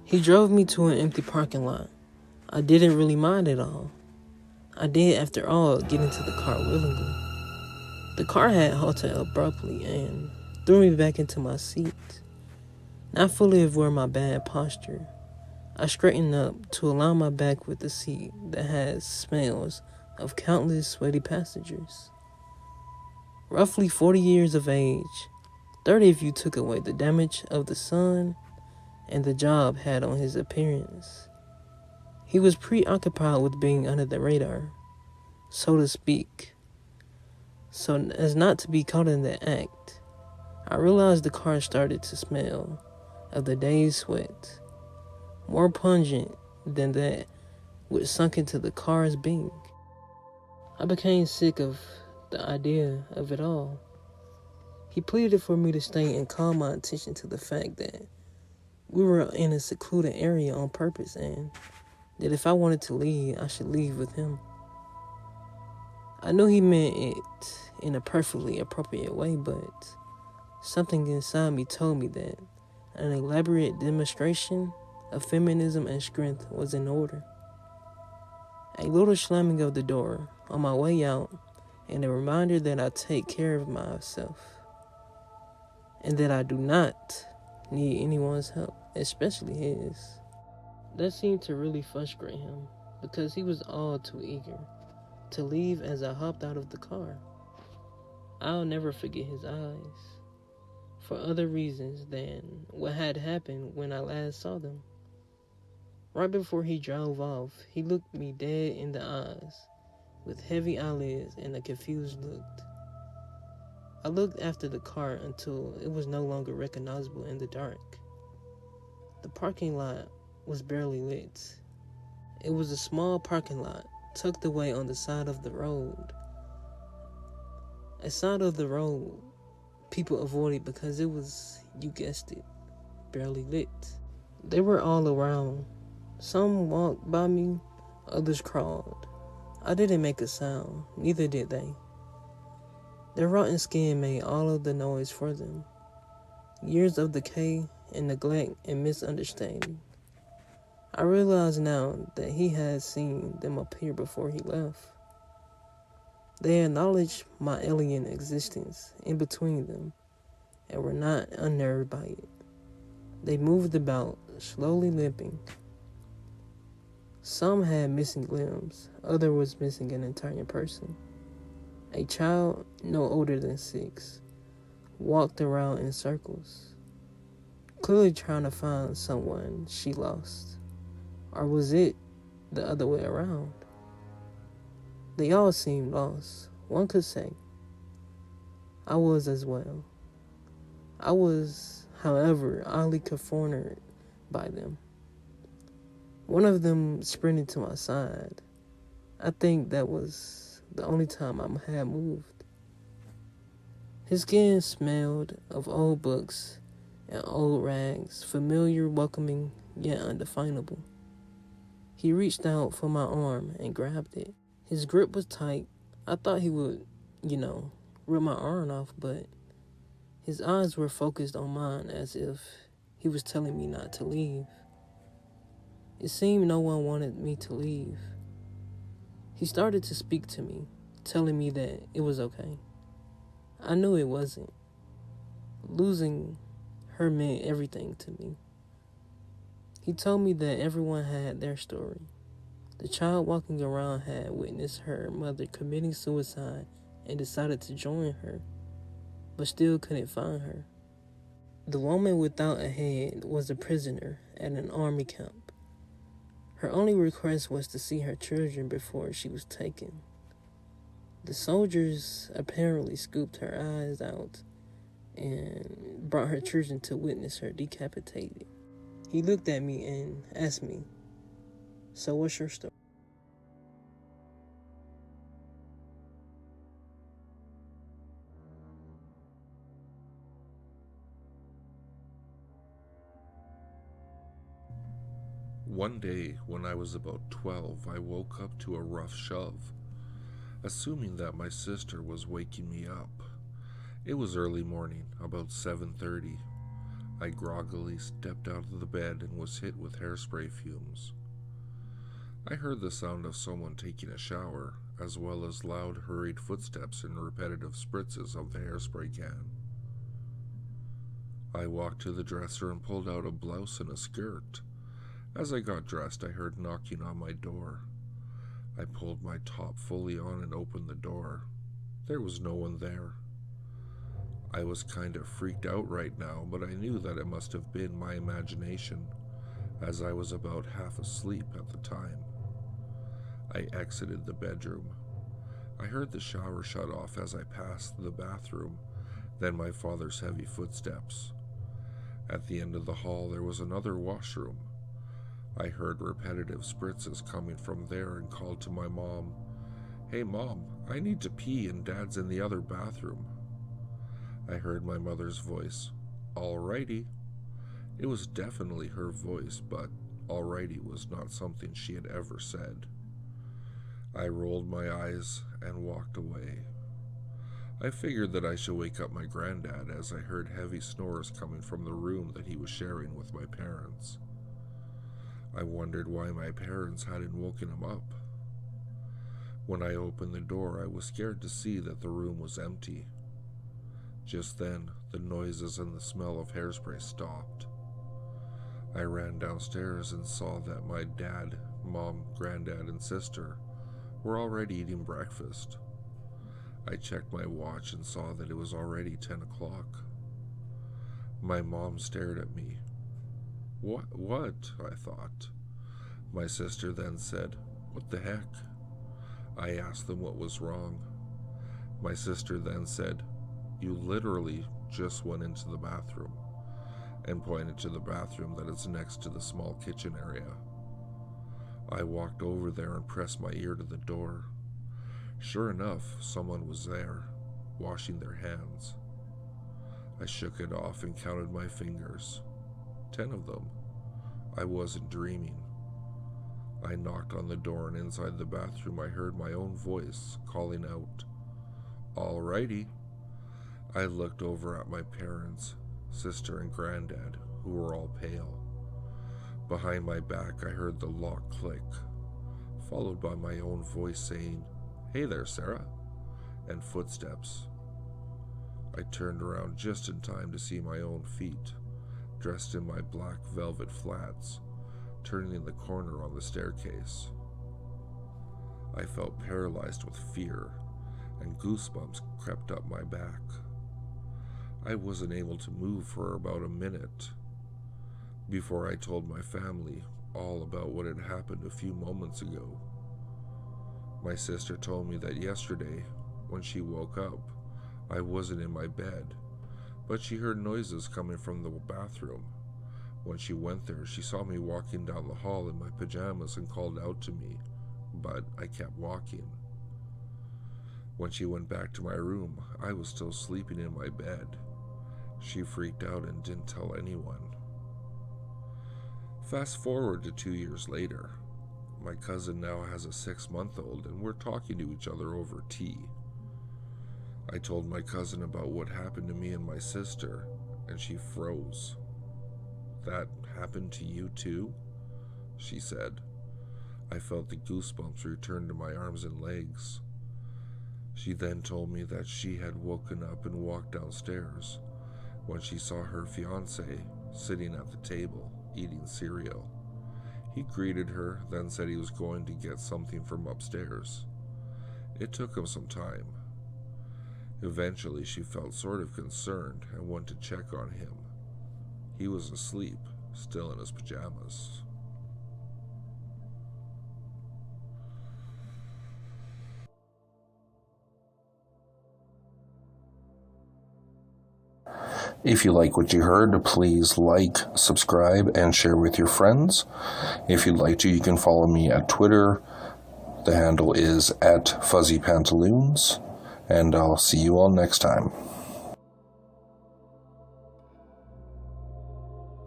He drove me to an empty parking lot. I didn't really mind at all. I did, after all, get into the car willingly. The car had halted abruptly and threw me back into my seat. Not fully aware of my bad posture, I straightened up to align my back with the seat that had smells of countless sweaty passengers. Roughly 40 years of age, 30 if you took away the damage of the sun and the job had on his appearance. He was preoccupied with being under the radar, so to speak, so as not to be caught in the act. I realized the car started to smell of the day's sweat, more pungent than that which sunk into the car's being. I became sick of the idea of it all. He pleaded for me to stay and call my attention to the fact that we were in a secluded area on purpose and that if I wanted to leave, I should leave with him. I knew he meant it in a perfectly appropriate way, but something inside me told me that an elaborate demonstration of feminism and strength was in order. A little slamming of the door on my way out and a reminder that I take care of myself and that I do not need anyone's help, especially his. That seemed to really frustrate him because he was all too eager to leave as I hopped out of the car. I'll never forget his eyes for other reasons than what had happened when I last saw them. Right before he drove off, he looked me dead in the eyes with heavy eyelids and a confused look. I looked after the car until it was no longer recognizable in the dark. The parking lot was barely lit. It was a small parking lot tucked away on the side of the road. A side of the road people avoided because it was, you guessed it, barely lit. They were all around. Some walked by me, others crawled. I didn't make a sound, neither did they. Their rotten skin made all of the noise for them. Years of decay and neglect and misunderstanding. I realize now that he had seen them appear before he left. They acknowledged my alien existence in between them and were not unnerved by it. They moved about, slowly limping. Some had missing limbs, others was missing an entire person. A child, no older than 6, walked around in circles, clearly trying to find someone she lost. Or was it the other way around? They all seemed lost, one could say. I was as well. I was, however, oddly cornered by them. One of them sprinted to my side. I think that was the only time I had moved. His skin smelled of old books and old rags, familiar, welcoming, yet undefinable. He reached out for my arm and grabbed it. His grip was tight. I thought he would, rip my arm off, but his eyes were focused on mine as if he was telling me not to leave. It seemed no one wanted me to leave. He started to speak to me, telling me that it was okay. I knew it wasn't. Losing her meant everything to me. He told me that everyone had their story. The child walking around had witnessed her mother committing suicide and decided to join her, but still couldn't find her. The woman without a head was a prisoner at an army camp. Her only request was to see her children before she was taken. The soldiers apparently scooped her eyes out and brought her children to witness her decapitated. He looked at me and asked me, "So what's your story?" One day, when I was about 12, I woke up to a rough shove, assuming that my sister was waking me up. It was early morning, about 7:30. I groggily stepped out of the bed and was hit with hairspray fumes. I heard the sound of someone taking a shower, as well as loud, hurried footsteps and repetitive spritzes of the hairspray can. I walked to the dresser and pulled out a blouse and a skirt. As I got dressed, I heard knocking on my door. I pulled my top fully on and opened the door. There was no one there. I was kind of freaked out right now, but I knew that it must have been my imagination, as I was about half asleep at the time. I exited the bedroom. I heard the shower shut off as I passed the bathroom, then my father's heavy footsteps. At the end of the hall, there was another washroom. I heard repetitive spritzes coming from there and called to my mom, "Hey Mom, I need to pee and Dad's in the other bathroom." I heard my mother's voice, "Alrighty." It was definitely her voice, but alrighty was not something she had ever said. I rolled my eyes and walked away. I figured that I should wake up my granddad as I heard heavy snores coming from the room that he was sharing with my parents. I wondered why my parents hadn't woken him up. When I opened the door, I was scared to see that the room was empty. Just then, the noises and the smell of hairspray stopped. I ran downstairs and saw that my dad, mom, granddad, and sister were already eating breakfast. I checked my watch and saw that it was already 10 o'clock. My mom stared at me. What? I thought. My sister then said, "What the heck?" I asked them what was wrong. My sister then said, "You literally just went into the bathroom," and pointed to the bathroom that is next to the small kitchen area. I walked over there and pressed my ear to the door. Sure enough, someone was there, washing their hands. I shook it off and counted my fingers. 10 of them. I wasn't dreaming. I knocked on the door, and inside the bathroom I heard my own voice calling out, "Alrighty." I looked over at my parents, sister, and granddad, who were all pale. Behind my back I heard the lock click, followed by my own voice saying, "Hey there, Sarah," and footsteps. I turned around just in time to see my own feet, dressed in my black velvet flats, turning the corner on the staircase. I felt paralyzed with fear, and goosebumps crept up my back. I wasn't able to move for about a minute before I told my family all about what had happened a few moments ago. My sister told me that yesterday, when she woke up, I wasn't in my bed, but she heard noises coming from the bathroom. When she went there, she saw me walking down the hall in my pajamas and called out to me, but I kept walking. When she went back to my room, I was still sleeping in my bed. She freaked out and didn't tell anyone. Fast forward to 2 years later. My cousin now has a 6-month-old, and we're talking to each other over tea. I told my cousin about what happened to me and my sister, and she froze. "That happened to you too?" she said. I felt the goosebumps return to my arms and legs. She then told me that she had woken up and walked downstairs when she saw her fiancé sitting at the table eating cereal. He greeted her, then said he was going to get something from upstairs. It took him some time. Eventually, she felt sort of concerned and went to check on him. He was asleep, still in his pajamas. If you like what you heard, please like, subscribe, and share with your friends. If you'd like to, you can follow me at Twitter. The handle is @FuzzyPantaloons, and I'll see you all next time.